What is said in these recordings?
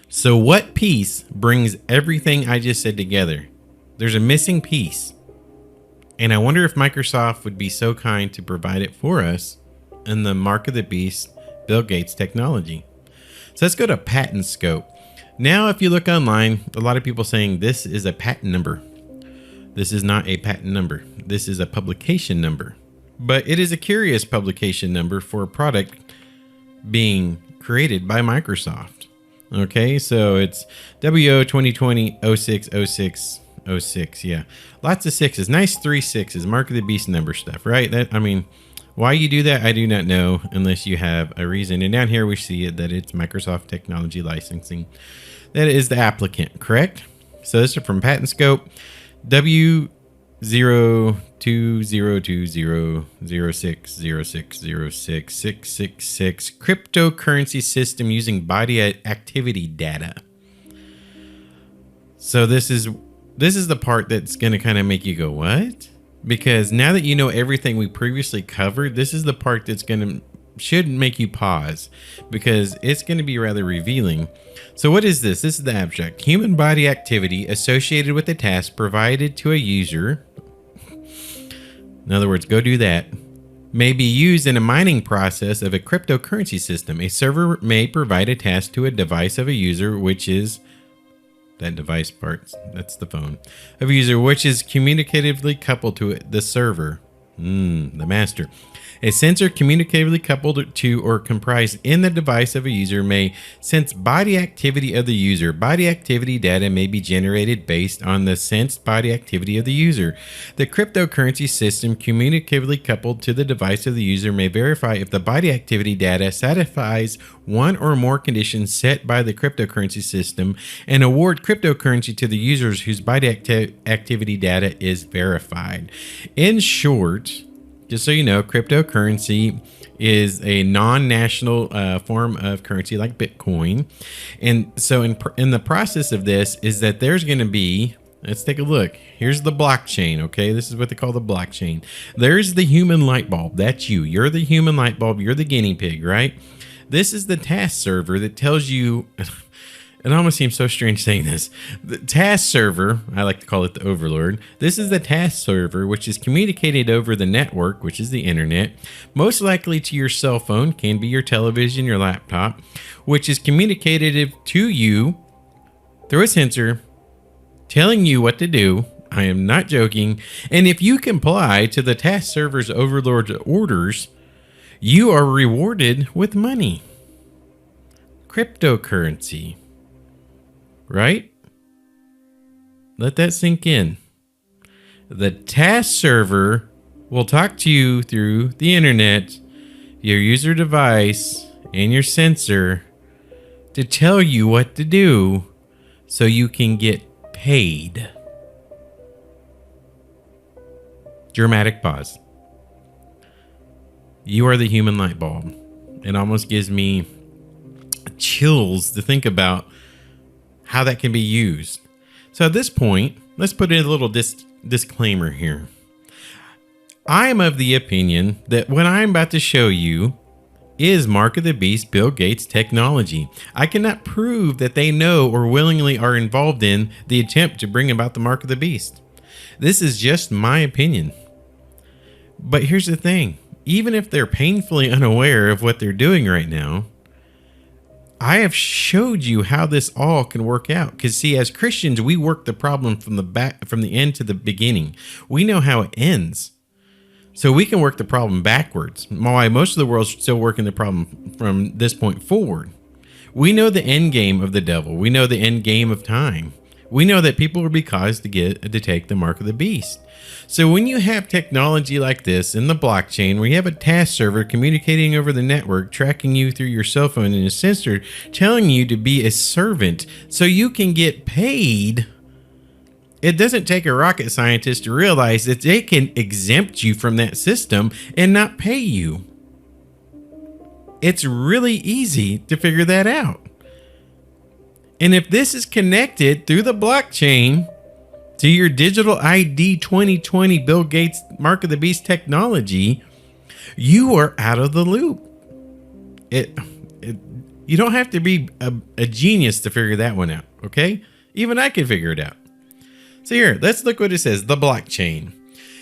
So what piece brings everything I just said together? There's a missing piece. And I wonder if Microsoft would be so kind to provide it for us in the Mark of the Beast, Bill Gates technology. So let's go to patent scope. Now, if you look online, a lot of people saying this is a patent number. This is not a patent number. This is a publication number. But it is a curious publication number for a product being created by Microsoft. Okay, so it's WO 2020 06 06. Yeah, lots of sixes. Nice 3 6s. Mark of the Beast number stuff, right? Why you do that, I do not know unless you have a reason. And down here we see it that it's Microsoft Technology Licensing. That is the applicant, correct? So this is from Patent Scope W0200006060666 cryptocurrency system using body activity data. So this is the part that's going to kind of make you go, what? Because now that you know everything we previously covered, this is the part that's should make you pause, because it's going to be rather revealing. So what is this? This is the abstract. Human body activity associated with a task provided to a user. In other words, go do that. May be used in a mining process of a cryptocurrency system. A server may provide a task to a device of a user, which is that device part, that's the phone of a user, which is communicatively coupled to the server, the master. A sensor communicatively coupled to or comprised in the device of a user may sense body activity of the user. Body activity data may be generated based on the sensed body activity of the user. The cryptocurrency system communicatively coupled to the device of the user may verify if the body activity data satisfies one or more conditions set by the cryptocurrency system and award cryptocurrency to the users whose body activity data is verified. In short, just so you know, cryptocurrency is a non-national form of currency like Bitcoin. And so in the process of this is that there's going to be, let's take a look. Here's the blockchain, okay? This is what they call the blockchain. There's the human light bulb. That's you. You're the human light bulb. You're the guinea pig, right? This is the task server that tells you... It almost seems so strange saying this. The task server, I like to call it the overlord. This is the task server, which is communicated over the network, which is the internet, most likely to your cell phone, can be your television, your laptop, which is communicated to you through a sensor telling you what to do. I am not joking. And if you comply to the task server's overlord's orders, you are rewarded with money. Cryptocurrency. Right? Let that sink in. The task server will talk to you through the internet, your user device, and your sensor to tell you what to do so you can get paid. Dramatic pause. You are the human light bulb. It almost gives me chills to think about how that can be used. So at this point, let's put in a little disclaimer here. I am of the opinion that what I'm about to show you is Mark of the Beast Bill Gates technology. I cannot prove that they know or willingly are involved in the attempt to bring about the Mark of the Beast. This is just my opinion. But here's the thing. Even if they're painfully unaware of what they're doing right now, I have showed you how this all can work out. Because see, as Christians, we work the problem from the end to the beginning. We know how it ends. So we can work the problem backwards. Why most of the world's still working the problem from this point forward. We know the end game of the devil. We know the end game of time. We know that people will be caused to take the mark of the beast. So when you have technology like this in the blockchain, where you have a task server communicating over the network, tracking you through your cell phone and a sensor, telling you to be a servant so you can get paid, it doesn't take a rocket scientist to realize that they can exempt you from that system and not pay you. It's really easy to figure that out. And if this is connected through the blockchain to your digital ID 2020 Bill Gates Mark of the Beast technology, you are out of the loop. You don't have to be a genius to figure that one out, okay? Even I can figure it out. So here, let's look what it says, the blockchain.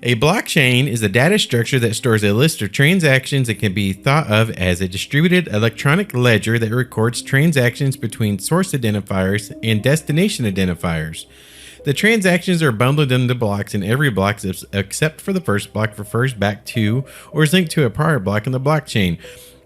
A blockchain is a data structure that stores a list of transactions and can be thought of as a distributed electronic ledger that records transactions between source identifiers and destination identifiers. The transactions are bundled into blocks, and every block, except for the first block, refers back to or is linked to a prior block in the blockchain.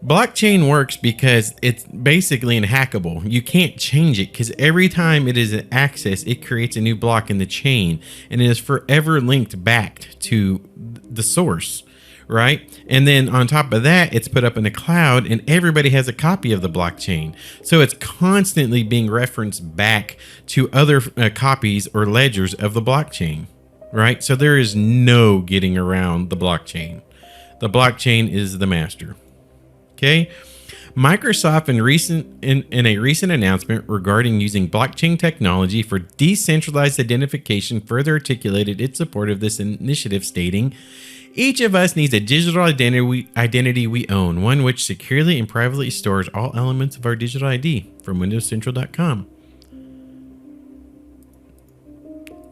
Blockchain works because it's basically unhackable. You can't change it because every time it is accessed, it creates a new block in the chain, and it is forever linked back to the source, right? And then on top of that, it's put up in a cloud, and everybody has a copy of the blockchain. So it's constantly being referenced back to other copies or ledgers of the blockchain, right? So there is no getting around the blockchain. The blockchain is the master. Okay, Microsoft in a recent announcement regarding using blockchain technology for decentralized identification further articulated its support of this initiative, stating, "Each of us needs a digital identity we own, one which securely and privately stores all elements of our digital ID." From WindowsCentral.com.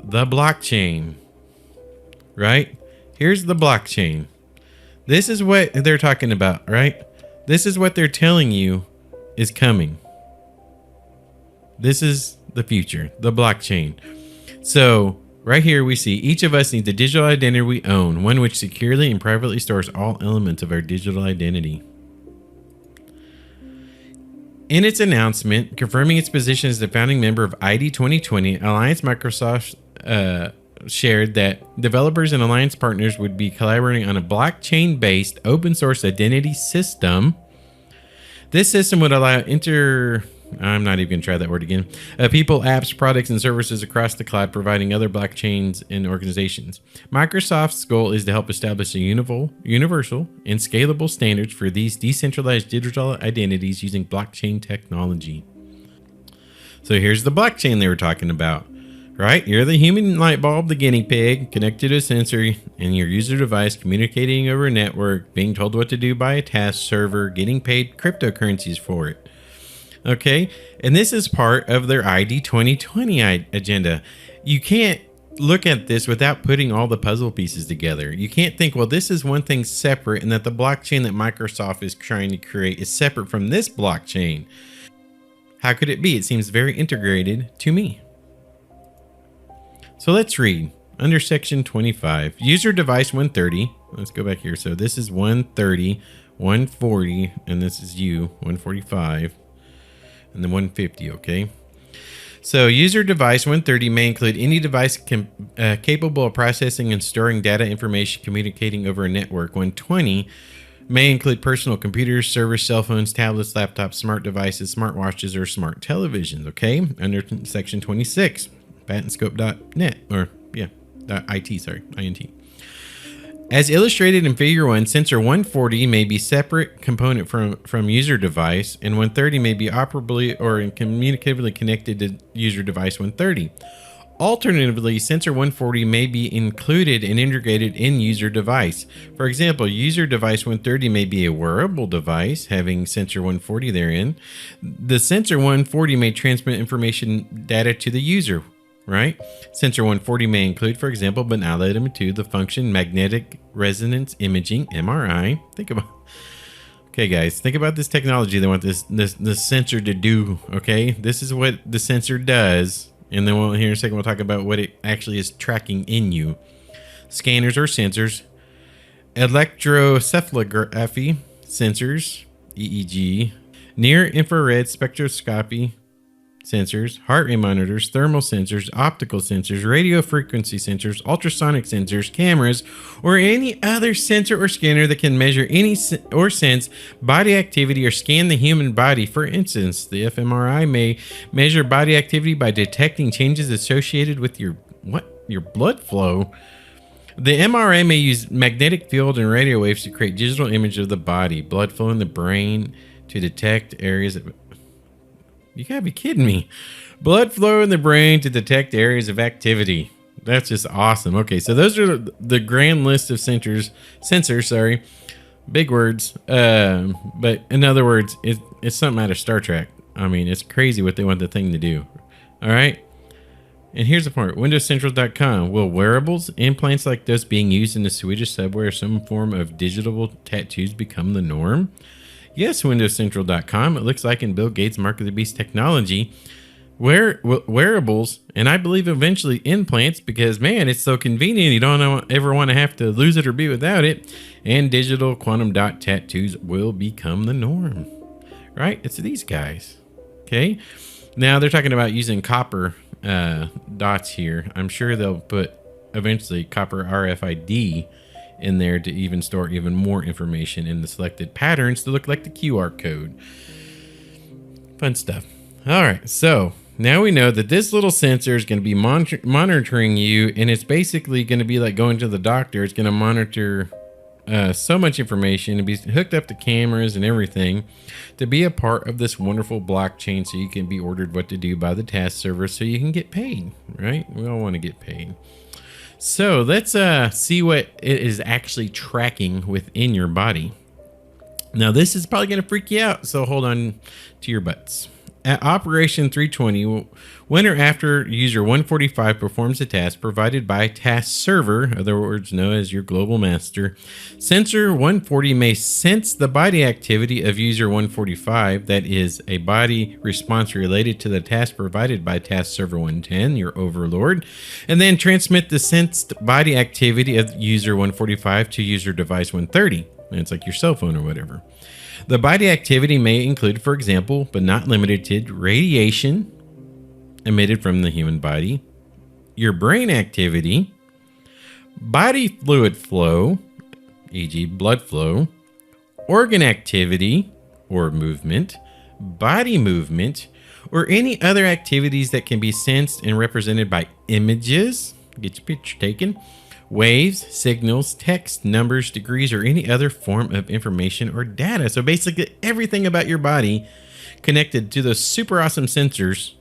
The blockchain, right? Here's the blockchain. This is what they're talking about, right? This is what they're telling you is coming. This is the future, the blockchain. So right here we see each of us needs a digital identity we own, one which securely and privately stores all elements of our digital identity. In its announcement, confirming its position as the founding member of ID 2020, Alliance Microsoft shared that developers and alliance partners would be collaborating on a blockchain-based open source identity system. This system would allow I'm not even going to try that word again. People, apps, products, and services across the cloud, providing other blockchains and organizations. Microsoft's goal is to help establish a universal and scalable standards for these decentralized digital identities using blockchain technology. So here's the blockchain they were talking about. Right? You're the human light bulb, the guinea pig, connected to a sensor, and your user device communicating over a network, being told what to do by a task server, getting paid cryptocurrencies for it. Okay? And this is part of their ID 2020 agenda. You can't look at this without putting all the puzzle pieces together. You can't think, well, this is one thing separate, and that the blockchain that Microsoft is trying to create is separate from this blockchain. How could it be? It seems very integrated to me. So let's read under section 25, user device 130. Let's go back here. So this is 130, 140, and this is 145, and then 150. Okay. So user device 130 may include any device capable of processing and storing data information communicating over a network. 120 may include personal computers, servers, cell phones, tablets, laptops, smart devices, smartwatches, or smart televisions. Okay. Under section 26. patentscope.net or .it, sorry, INT. As illustrated in figure 1, sensor 140 may be separate component from user device, and 130 may be operably or communicatively connected to user device 130. Alternatively, sensor 140 may be included and integrated in user device. For example, user device 130 may be a wearable device having sensor 140 therein. The sensor 140 may transmit information data to the user. Right? Sensor 140 may include, for example, but not limited to, the function magnetic resonance imaging, MRI. Okay, guys, think about this technology they want this sensor to do. Okay, this is what the sensor does, and then here in a second we'll talk about what it actually is tracking in you. Scanners or sensors, electroencephalography sensors, EEG, near infrared spectroscopy sensors, heart rate monitors, thermal sensors, optical sensors, radio frequency sensors, ultrasonic sensors, cameras, or any other sensor or scanner that can measure any or sense body activity or scan the human body. For instance, the fMRI may measure body activity by detecting changes associated with your blood flow. The MRI may use magnetic field and radio waves to create digital image of the body, blood flow in the brain to detect areas of... You gotta be kidding me. Blood flow in the brain to detect areas of activity. That's just awesome. Okay, so those are the grand list of sensors, sorry. Big words. But in other words, it's something out of Star Trek. I mean, it's crazy what they want the thing to do. All right. And here's the part. WindowsCentral.com. Will wearables, implants like those being used in the Swedish subway or some form of digital tattoos become the norm? Yes, WindowsCentral.com. It looks like in Bill Gates' Mark of the Beast technology, wearables, and I believe eventually implants, because man, it's so convenient. You don't ever want to have to lose it or be without it. And digital quantum dot tattoos will become the norm. Right? It's these guys. Okay. Now they're talking about using copper dots here. I'm sure they'll put eventually copper RFID in there to even store even more information in the selected patterns to look like the QR code. Fun stuff. All right, so now we know that this little sensor is going to be monitoring you, and it's basically going to be like going to the doctor. It's going to monitor so much information and be hooked up to cameras and everything to be a part of this wonderful blockchain, so you can be ordered what to do by the task server so you can get paid, right? We all want to get paid. So let's see what it is actually tracking within your body. Now, this is probably going to freak you out, so hold on to your butts. At Operation 320, when or after user 145 performs a task provided by task server, other words known as your global master, sensor 140 may sense the body activity of user 145, that is a body response related to the task provided by task server 110, your overlord, and then transmit the sensed body activity of user 145 to user device 130. And it's like your cell phone or whatever. The body activity may include, for example, but not limited to, radiation emitted from the human body, your brain activity, body fluid flow, e.g. blood flow, organ activity or movement, body movement, or any other activities that can be sensed and represented by images, get your picture taken, waves, signals, text, numbers, degrees, or any other form of information or data. So basically everything about your body connected to those super awesome sensors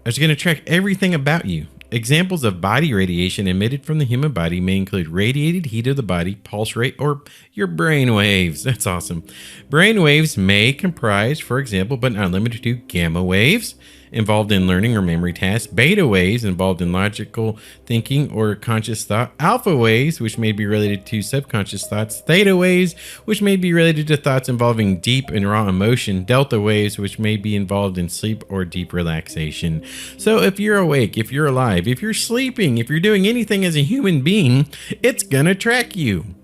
is going to track everything about you. Examples of body radiation emitted from the human body may include radiated heat of the body, pulse rate, or your brain waves. That's awesome. Brain waves may comprise, for example, but not limited to, gamma waves involved in learning or memory tasks, beta waves involved in logical thinking or conscious thought, alpha waves, which may be related to subconscious thoughts, theta waves, which may be related to thoughts involving deep and raw emotion, delta waves, which may be involved in sleep or deep relaxation. So if you're awake, if you're alive, if you're sleeping, if you're doing anything as a human being, it's gonna track you.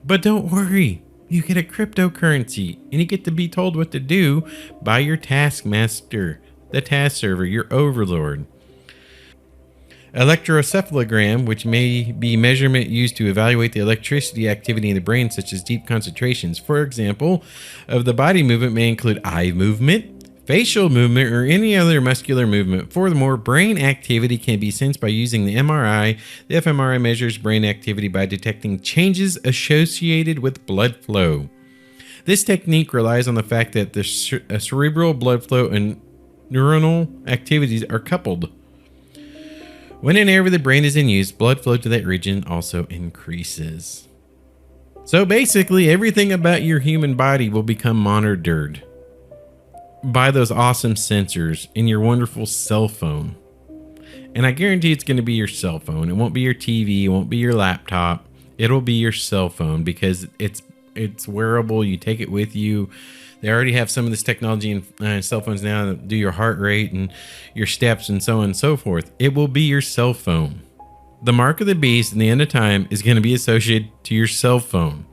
But don't worry. You get a cryptocurrency and you get to be told what to do by your taskmaster, the task server, your overlord. Electroencephalogram, which may be measurement used to evaluate the electricity activity in the brain, such as deep concentrations. For example, of the body movement may include eye movement, facial movement, or any other muscular movement. Furthermore, brain activity can be sensed by using the MRI. The fMRI measures brain activity by detecting changes associated with blood flow. This technique relies on the fact that the cerebral blood flow and neuronal activities are coupled. When an area of the brain is in use, blood flow to that region also increases. So basically, everything about your human body will become monitored by those awesome sensors in your wonderful cell phone. And I guarantee it's going to be your cell phone. It won't be your TV. It won't be your laptop. It'll be your cell phone, because it's wearable. You take it with you. They already have some of this technology in cell phones now that do your heart rate and your steps and so on and so forth. It will be your cell phone. The mark of the beast in the end of time is going to be associated to your cell phone.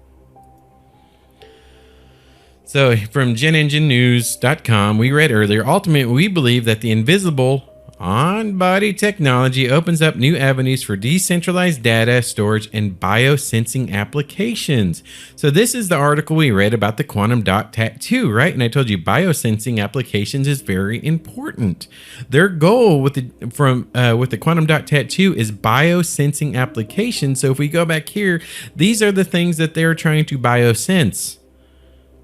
So from GenEngineNews.com, we read earlier, ultimately, we believe that the invisible on-body technology opens up new avenues for decentralized data storage and biosensing applications. So this is the article we read about the quantum dot tattoo, right? And I told you biosensing applications is very important. Their goal with the quantum dot tattoo is biosensing applications. So if we go back here, these are the things that they're trying to biosense,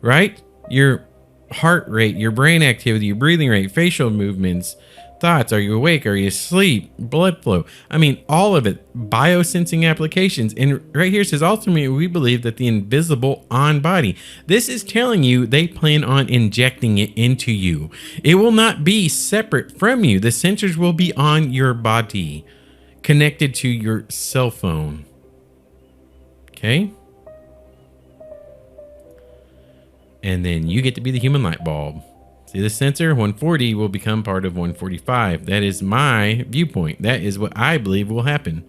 right? Your heart rate, your brain activity, your breathing rate, facial movements, thoughts. Are you awake? Are you asleep? Blood flow. I mean, all of it. Biosensing applications. And right here it says, ultimately, we believe that the invisible on body. This is telling you they plan on injecting it into you. It will not be separate from you. The sensors will be on your body, connected to your cell phone. Okay? And then you get to be the human light bulb. See the sensor? 140 will become part of 145. That is my viewpoint. That is what I believe will happen.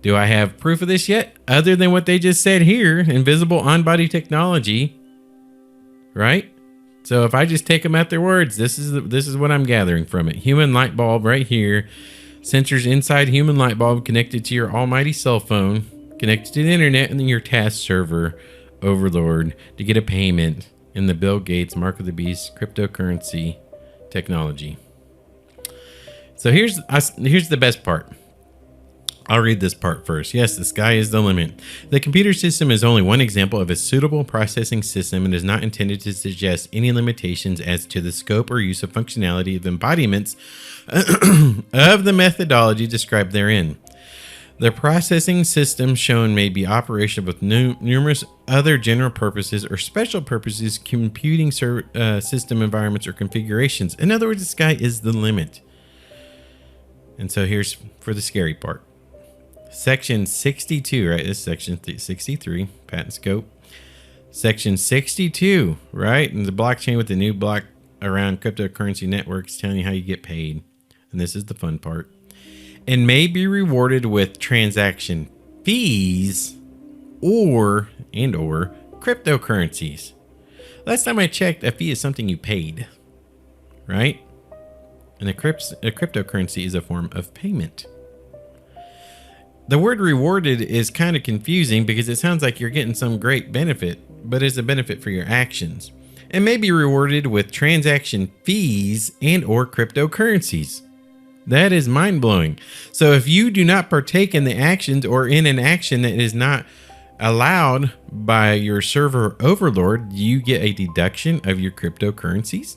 Do I have proof of this yet? Other than what they just said here, invisible on-body technology, right? So if I just take them at their words, this is what I'm gathering from it. Human light bulb right here. Sensors inside human light bulb connected to your almighty cell phone, connected to the internet, and then your task server overlord to get a payment in the Bill Gates Mark of the Beast cryptocurrency technology. So here's the best part. I'll read this part first. Yes, the sky is the limit. The computer system is only one example of a suitable processing system and is not intended to suggest any limitations as to the scope or use of functionality of embodiments of the methodology described therein. The processing system shown may be operational with numerous other general purposes or special purposes computing system environments or configurations. In other words, the sky is the limit. And so here's for the scary part. Section 62, right? This is section 63, patent scope. Section 62, right? And the blockchain with the new block around cryptocurrency networks telling you how you get paid. And this is the fun part. And may be rewarded with transaction fees or cryptocurrencies. Last time I checked, a fee is something you paid, right? And a cryptocurrency is a form of payment. The word rewarded is kind of confusing because it sounds like you're getting some great benefit, but it's a benefit for your actions. And may be rewarded with transaction fees and or cryptocurrencies. That is mind-blowing. So if you do not partake in the actions or in an action that is not allowed by your server overlord, you get a deduction of your cryptocurrencies.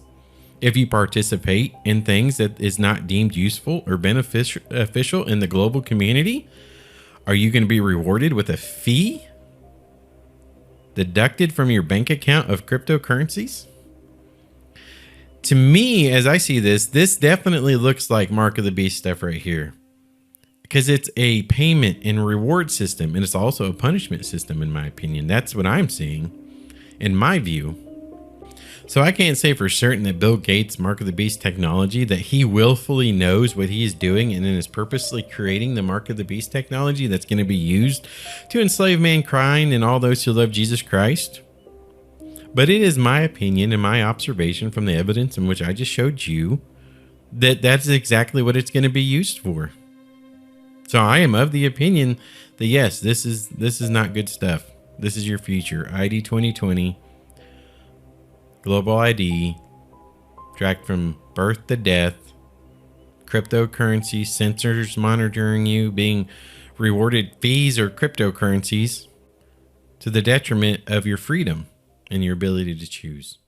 If you participate in things that is not deemed useful or beneficial in the global community, are you going to be rewarded with a fee deducted from your bank account of cryptocurrencies? To me, as I see this definitely looks like Mark of the Beast stuff right here. Because it's a payment and reward system, and it's also a punishment system, in my opinion. That's what I'm seeing, in my view. So I can't say for certain that Bill Gates' Mark of the Beast technology, that he willfully knows what he is doing and then is purposely creating the Mark of the Beast technology that's going to be used to enslave mankind and all those who love Jesus Christ. But it is my opinion and my observation from the evidence in which I just showed you that that's exactly what it's going to be used for. So I am of the opinion that yes, this is not good stuff. This is your future. ID 2020, global ID, tracked from birth to death, cryptocurrency, sensors monitoring you, being rewarded fees or cryptocurrencies to the detriment of your freedom and your ability to choose.